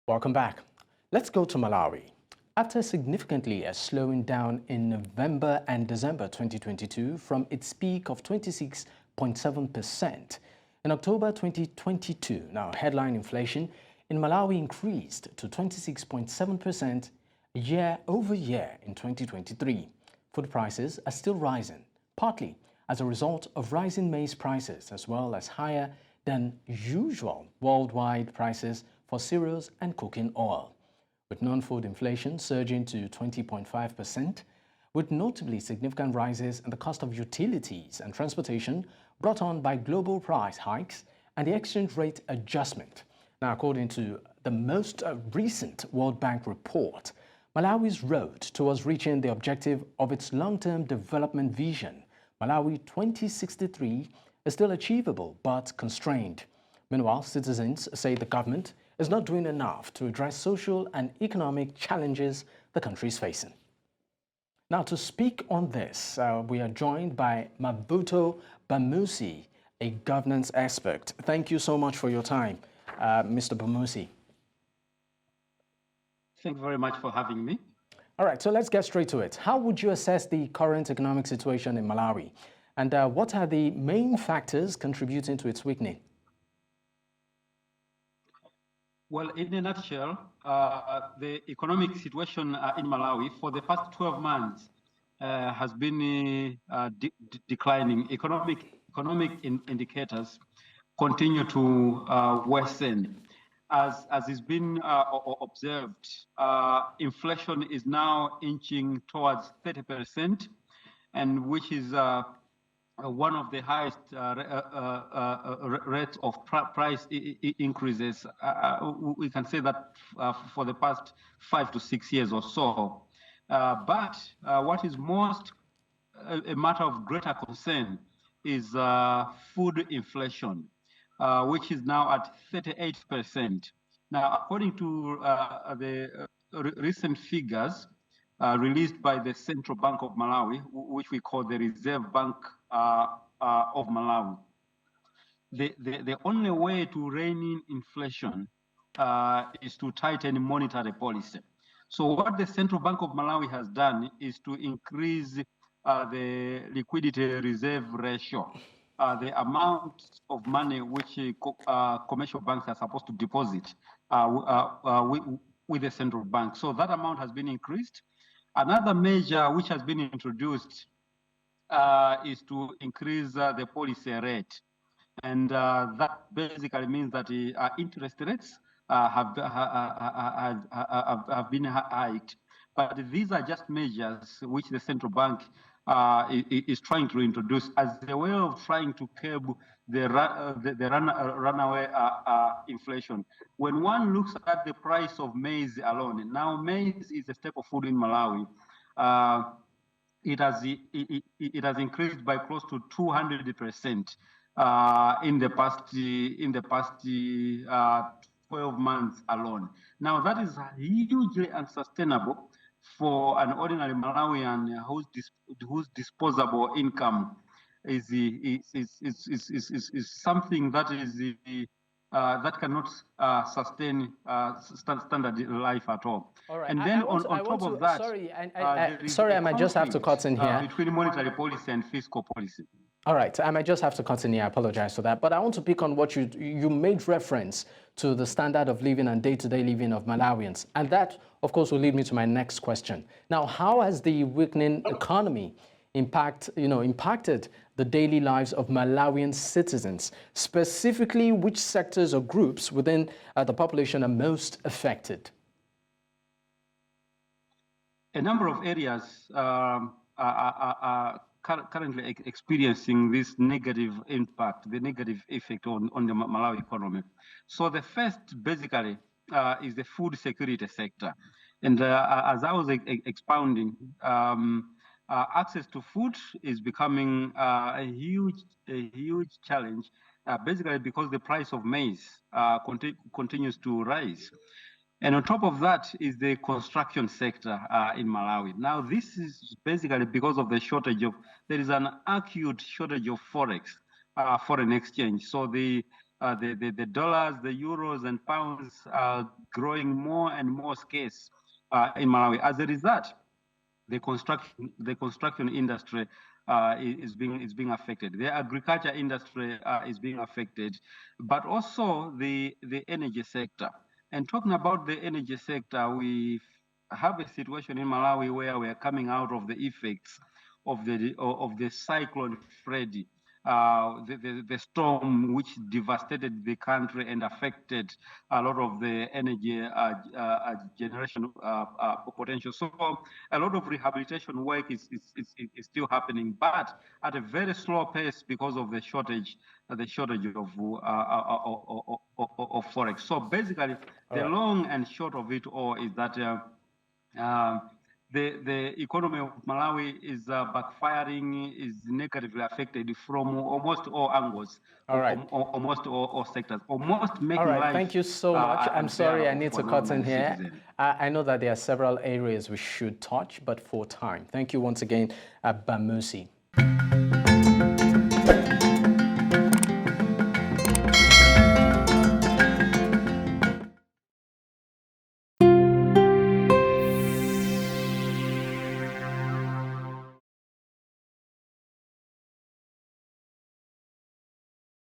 Welcome back. Let's go to Malawi. After significantly slowing down in November and December 2022 from its peak of 26.7%, in October 2022, now headline inflation in Malawi increased to 26.7% year over year in 2023. Food prices are still rising, partly as a result of rising maize prices as well as higher than usual worldwide prices for cereals and cooking oil, with non-food inflation surging to 20.5%, with notably significant rises in the cost of utilities and transportation brought on by global price hikes and the exchange rate adjustment. Now, according to the most recent World Bank report, Malawi's road towards reaching the objective of its long-term development vision, Malawi 2063, is still achievable but constrained. Meanwhile, citizens say the government is not doing enough to address social and economic challenges the country is facing. Now, to speak on this, we are joined by Mavuto Bamusi, a governance expert. Thank you so much for your time, Mr. Bamusi. Thank you very much for having me. All right, so let's get straight to it. How would you assess the current economic situation in Malawi? And what are the main factors contributing to its weakening? Well, in a nutshell, the economic situation in Malawi for the past 12 months has been declining. Economic indicators continue to worsen. As has been observed, inflation is now inching towards 30%, and which is one of the highest rates of price increases. We can say that for the past 5 to 6 years or so. But what is most a matter of greater concern is food inflation, which is now at 38%. Now, according to the recent figures released by the Central Bank of Malawi, which we call the Reserve Bank of Malawi, the only way to rein in inflation is to tighten monetary policy. So what the Central Bank of Malawi has done is to increase the liquidity reserve ratio, the amount of money which commercial banks are supposed to deposit with the central bank. So that amount has been increased. Another measure which has been introduced is to increase the policy rate. And that basically means that interest rates have been hiked. But these are just measures which the central bank is trying to introduce as a way of trying to curb the runaway inflation. When one looks at the price of maize alone, now maize is a staple food in Malawi. It has increased by close to 200% in the past 12 months alone. Now that is hugely unsustainable for an ordinary Malawian whose disposable income is something that is that cannot sustain standard life at all. All right. And then on top of that, sorry, I might just have to cut in here between monetary policy and fiscal policy. All right, I might just have to continue. I apologize for that. But I want to pick on what you made reference to the standard of living and day-to-day living of Malawians. And that, of course, will lead me to my next question. Now, how has the weakening economy impacted the daily lives of Malawian citizens? Specifically, which sectors or groups within the population are most affected? A number of areas are currently experiencing this negative impact, the negative effect on the Malawi economy. So the first, basically, is the food security sector. And as I was expounding, access to food is becoming a huge challenge, basically because the price of maize continues to rise. And on top of that is the construction sector in Malawi. Now, this is basically because of the there is an acute shortage of forex, foreign exchange. So the the dollars, the euros, and pounds are growing more and more scarce in Malawi. As a result, the construction industry is being affected. The agriculture industry is being affected, but also the energy sector. And talking about the energy sector, we have a situation in Malawi where we are coming out of the effects of the cyclone Freddy, the storm which devastated the country and affected a lot of the energy generation potential. So a lot of rehabilitation work is still happening, but at a very slow pace because of the shortage of forex. So basically, the long and short of it all is that the economy of Malawi is backfiring, is negatively affected from almost all angles, almost all sectors, almost making life. Thank you so much. I'm sorry, I need to cut in here. I know that there are several areas we should touch, but for time. Thank you once again, Bamusi.